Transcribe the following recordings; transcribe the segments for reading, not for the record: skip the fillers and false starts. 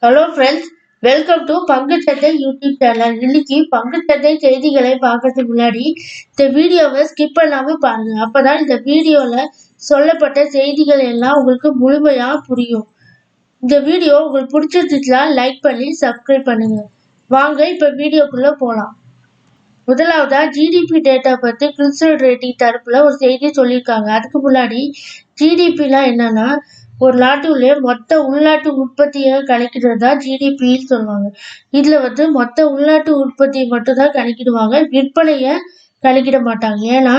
Hello friends, welcome to பங்குச்சந்தை YouTube channel. இன்னைக்கு பங்குச்சந்தை செய்திகளை பார்க்கறதுக்கு முன்னாடி இந்த வீடியோவை ஸ்கிப் பண்ணாம பாருங்க. அப்பதான் இந்த வீடியோல சொல்லப்பட்ட செய்திகள் எல்லாம் உங்களுக்கு முழுமையா புரியும். இந்த வீடியோ உங்களுக்கு பிடிச்சிருந்துச்சுன்னா லைக் பண்ணி சப்ஸ்கிரைப் பண்ணுங்க. வாங்க இப்ப வீடியோக்குள்ள போலாம். முதலாவதா ஜிடிபி டேட்டா பத்தி கிறிஸ்டல் ரேட்டிங் தரப்புல ஒரு செய்தி சொல்லியிருக்காங்க. அதுக்கு முன்னாடி ஜிடிபிலாம் என்னன்னா ஒரு நாட்டுடைய மொத்த உள்நாட்டு உற்பத்தியை கணக்கிடுறது தான் ஜிடிபின்னு சொல்லுவாங்க. இதுல மொத்த உள்நாட்டு உற்பத்தியை மட்டும் தான் கணக்கிடுவாங்க, விற்பனையை கணக்கிட மாட்டாங்க. ஏன்னா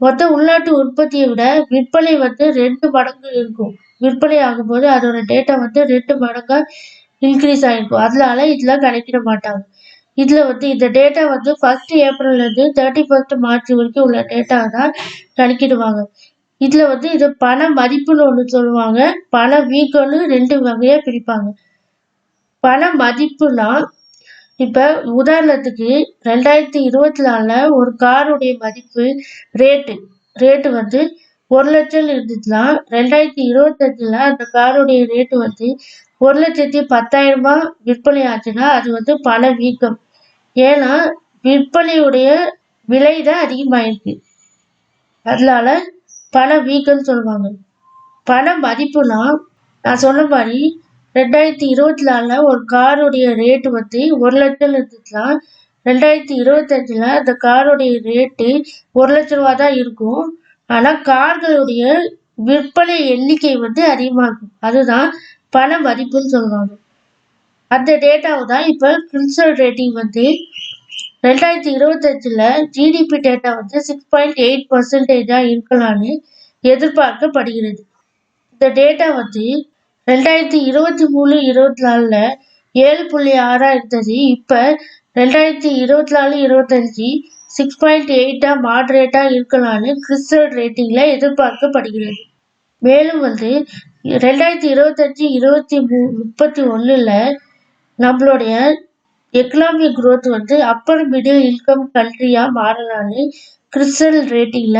மொத்த உள்நாட்டு உற்பத்தியை விட விற்பனை 2 மடங்கு இருக்கும். விற்பனை ஆகும்போது அதோட டேட்டா 2 மடங்கா இன்க்ரீஸ் ஆயிருக்கும். அதனால இதெல்லாம் கணக்கிட மாட்டாங்க. இதுல இந்த டேட்டா 1 ஏப்ரல்ல இருந்து 31 மார்ச் வரைக்கும் உள்ள டேட்டா தான் கணக்கிடுவாங்க. இதுல இது பண மதிப்புன்னு ஒண்ணு சொல்லுவாங்க, பண வீக்கம்னு 2 வகையா பிரிப்பாங்க. பண மதிப்புனா இப்ப உதாரணத்துக்கு 2024ல ஒரு காருடைய மதிப்பு ரேட்டு 1 லட்சம் இருந்துச்சுன்னா 2025ல அந்த காருடைய ரேட்டு 1,10,000 விற்பனை ஆச்சுன்னா அது பண வீக்கம். ஏன்னா விற்பனையுடைய விலை தான் அதிகமாயிருக்கு, அதனால பண வீக்கம்னு சொல்லுவாங்க. பண மதிப்புனா நான் சொன்ன மாதிரி 2024ல ஒரு காருடைய ரேட்டு 1 லட்சம் இருந்துச்சுன்னா 2025ல அந்த காருடைய ரேட்டு 1 லட்ச ரூபா தான் இருக்கும். ஆனா கார்களுடைய விற்பனை எண்ணிக்கை அதிகமா இருக்கும். அதுதான் பண மதிப்புன்னு சொல்லுவாங்க. அந்த டேட்டாவை தான் இப்ப கிறிஸ்டல் ரேட்டிங் 2025ல ஜிடிபி டேட்டா 6.8% இருக்கலாம்னு எதிர்பார்க்கப்படுகிறது. இந்த டேட்டா 2023-24ல 7.6 இருந்தது. இப்ப 2024-25 6.8 மாடரேட்டா இருக்கலாம்னு கிறிஸ்டல் ரேட்டிங்ல எதிர்பார்க்கப்படுகிறது. மேலும் 2025-31ல நம்மளுடைய economic growth upper middle income கண்ட்ரியா மாறலாம்னு கிறிஸ்டல் ரேட்டிங்ல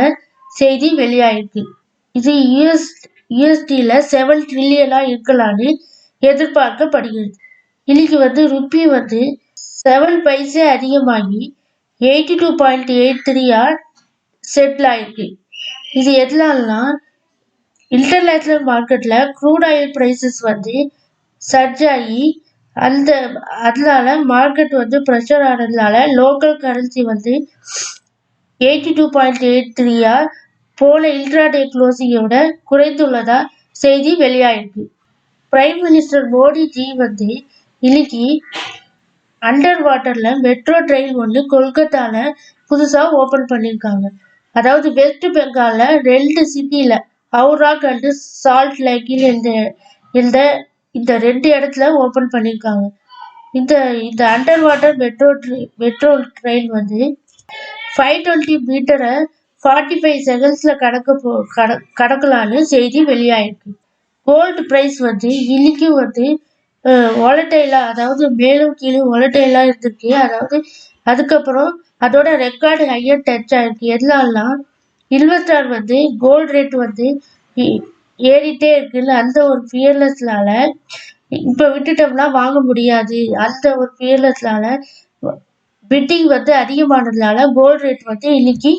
செய்தி வெளியாயிருக்கு. இது யூஎஸ்டில 7 ட்ரில்லியனா இருக்கலாம்னு எதிர்பார்க்கப்படுகிறது. இன்னைக்கு ருப்பி 7 பைசே அதிகமாகி 82.83 செட்டில் ஆயிருக்கு. இது எதனாலனா இன்டர்நேஷனல் மார்க்கெட்ல க்ரூட் ஆயில் பிரைசஸ் சர்ஜ் ஆகி அதனால மார்க்கெட் ப்ரெஷர் ஆனதுனால லோக்கல் கரன்சி 82.83 போன இன்ட்ராடே க்ளோசிங்கை விட குறைந்துள்ளதா செய்தி வெளியாயிருக்கு. பிரைம் மினிஸ்டர் மோடிஜி இன்னைக்கு அண்டர் வாட்டர்ல மெட்ரோ ட்ரெயின் கொல்கத்தால புதுசா ஓபன் பண்ணிருக்காங்க. அதாவது வெஸ்ட் பெங்கால்ல 2 சிட்டில ஹவுராக் அண்ட் சால்ட் லேக்கில் இந்த 2 இடத்துல ஓபன் பண்ணிருக்காங்க. இந்த அண்டர் வாட்டர் மெட்ரோ ட்ரெயின் 520 மீட்டரை 45 செகண்ட்ஸ்ல கடக்கலான்னு செய்தி வெளியாயிருக்கு. கோல்டு பிரைஸ் இன்னைக்கு வாலட்டைலா, அதாவது மேலும் கீழே வாலட்டைலா இருந்திருக்கு. அதாவது அதுக்கப்புறம் அதோட ரெக்கார்டு ஹையர் டச் ஆயிருக்கு. எதனாலனா இன்வெஸ்டர் கோல்டு ரேட் ஏறிட்டே இருக்குன்னு அந்த ஒரு ஃபியர்லெஸ்னால இப்ப விட்டுட்டோம்னா வாங்க முடியாது, அந்த ஒரு ஃபியர்லெஸ்னால பிட்டிங் அதிகமானதுனால கோல்டு ரேட் இன்னைக்கு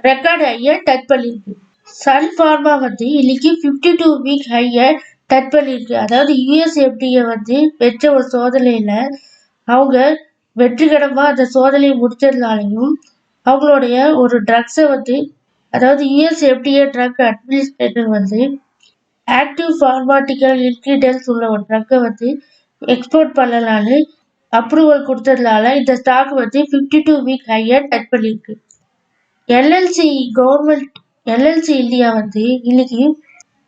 ரெக்கார்டு ஹையை டச் பண்ணிருக்கு. சன் ஃபார்மா இன்னைக்கு 52 வீக் ஹையை டச் பண்ணிருக்கு. அதாவது யுஎஸ்எஃப்டிஏ வச்ச ஒரு சோதனையில அவங்க வெற்றிகரமா அந்த சோதனையை முடிச்சதுனாலையும் அவங்களுடைய ஒரு ட்ரக்ஸை அதாவது USFDA drug administrator active pharmaceutical ingredients உள்ள ஒரு ட்ரக்கை எக்ஸ்போர்ட் பண்ணலான்னு அப்ரூவல் கொடுத்ததுனால இந்த ஸ்டாக் 52 வீக் ஹையை டச் பண்ணிருக்கு. எல்எல்சி இந்தியா இன்னைக்கு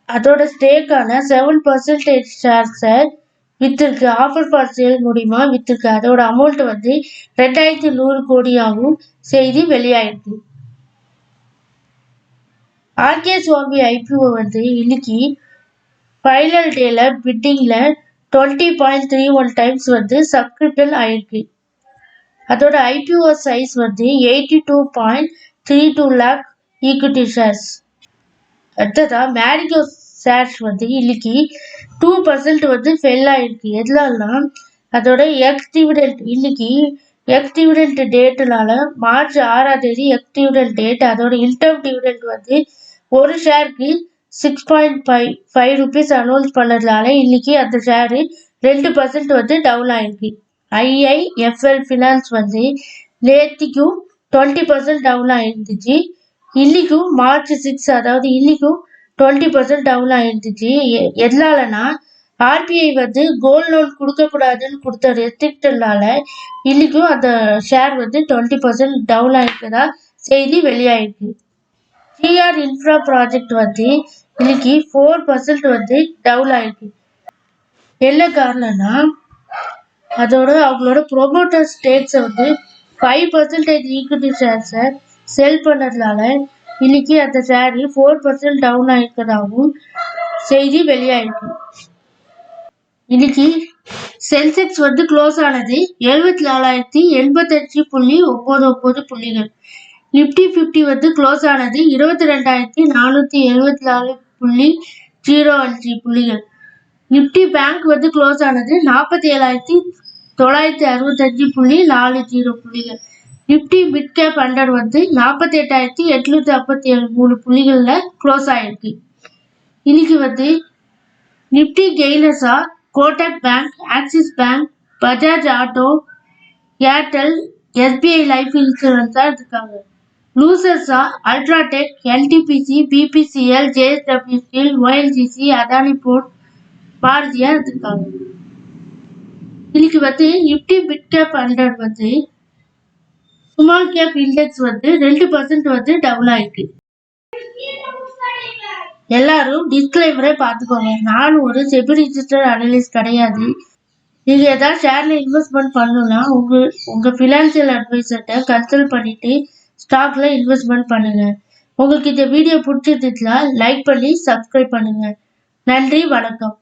அதோட ஸ்டேக்கான 7% ஷேர்ஸை வித்திருக்கு. ஆஃபர் ஃபார் சேல் மூலியமா வித்திருக்கு. அதோட அமௌண்ட் 2100 கோடியாகவும் செய்தி வெளியாயிருக்கு. ஆர்கே சுவாமி ஐபிஓ இன்னைக்கு ஃபைனல் டேல பிட்டிங்ல 20.31 டைம்ஸ் சப்ஸ்கிரிப்ஷன் ஆயிருக்கு. அதோட IPO size 82.32 lakh equity shares. அடுத்ததா மேரிகோ ஷேர்ஸ் வந்து இன்னைக்கு 2% வந்து ஃபெல் ஆயிருக்கு. எதுலன்னா அதோட எக்ஸ் டிவிடெண்ட் இன்னைக்கு எக்ஸ் டிவிடெண்ட் டேட்னால மார்ச் 6ஆம் தேதி எக்ஸ் டிவிடெண்ட் டேட். அதோட இன்டம் டிவிடெண்ட் வந்து ஒரு ஷேருக்கு 6.5 rupees அனௌன்ஸ் பண்ணதுனால இன்னைக்கு அந்த ஷேரு 2% வந்து டவுன் ஆயிருக்கு. IIFL ஃபினான்ஸ் வந்து நேத்திக்கும் 20% டவுன் ஆயிருந்துச்சு. இன்னைக்கும் மார்ச் 6 அதாவது இன்னைக்கும் 20% டவுன் ஆயிருந்துச்சு. எதனாலனா RBI வந்து கோல்ட் லோன் கொடுக்கக்கூடாதுன்னு கொடுத்த ரெஸ்ட்ரிக்ஷன்னால இன்னைக்கும் அந்த ஷேர் வந்து 20% டவுன் ஆயிருக்கதா செய்தி வெளியாயிருக்கு. GR இன்ஃப்ரா ப்ராஜெக்ட் வந்து இன்னைக்கு 4% வந்து டவுன் ஆயிருக்கு. என்ன காரணம்னா அதோட அவங்களோட ப்ரொமோட்டர் ஸ்டேக்ஸை வந்து 5% ஈக்விட்டி ஷேர்ஸை செல் பண்ணதுனால இன்னைக்கு அந்த ஷேர் 4% டவுன் ஆயிருக்கதாகவும் செய்தி வெளியாயிருக்கு. இன்னைக்கு சென்செக்ஸ் வந்து க்ளோஸ் ஆனது 74,085.99 புள்ளிகள். நிப்டி 50 வந்து க்ளோஸ் ஆனது 22,474.05 புள்ளிகள். நிப்டி பேங்க் வந்து க்ளோஸ் ஆனது 47,965.40 புள்ளிகள். நிப்டி மிட் கேப் 100 வந்து 48,857 புள்ளிகள்ல க்ளோஸ் ஆயிருக்கு. இன்னைக்கு வந்து நிப்டி கெய்னர்ஸா Kotak bank, Axis bank, Bajaj auto, Airtel, SBI life இன்சூரன்ஸா இருக்காங்க. லூசர்ஸா UltraTech, NTPC, BPCL, JSW steel, ONGC, Adani port, பாரதியா இருக்காங்க. இன்னைக்கு வந்து நிப்டி மிட் கேப் 100 வந்து ஸ்மால் கேப் இண்டெக்ஸ் வந்து 2% வந்து டவுன் ஆயிருக்கு. எல்லாரும் டிஸ்க்ளைமரை பார்த்துக்கோங்க. நான் ஒரு செபி ரிஜிஸ்டர்ட் அனலிஸ்ட் கிடையாது. நீங்க ஏதாவது ஷேர்ல இன்வெஸ்ட்மெண்ட் பண்ணணும்னா உங்க ஃபினான்சியல் அட்வைசர்கிட்ட கன்சல்ட் பண்ணிட்டு ஸ்டாக்ல இன்வெஸ்ட்மெண்ட் பண்ணுங்க. உங்களுக்கு இந்த வீடியோ பிடிச்சிருந்துச்சுன்னா லைக் பண்ணி சப்ஸ்கிரைப் பண்ணுங்க. நன்றி, வணக்கம்.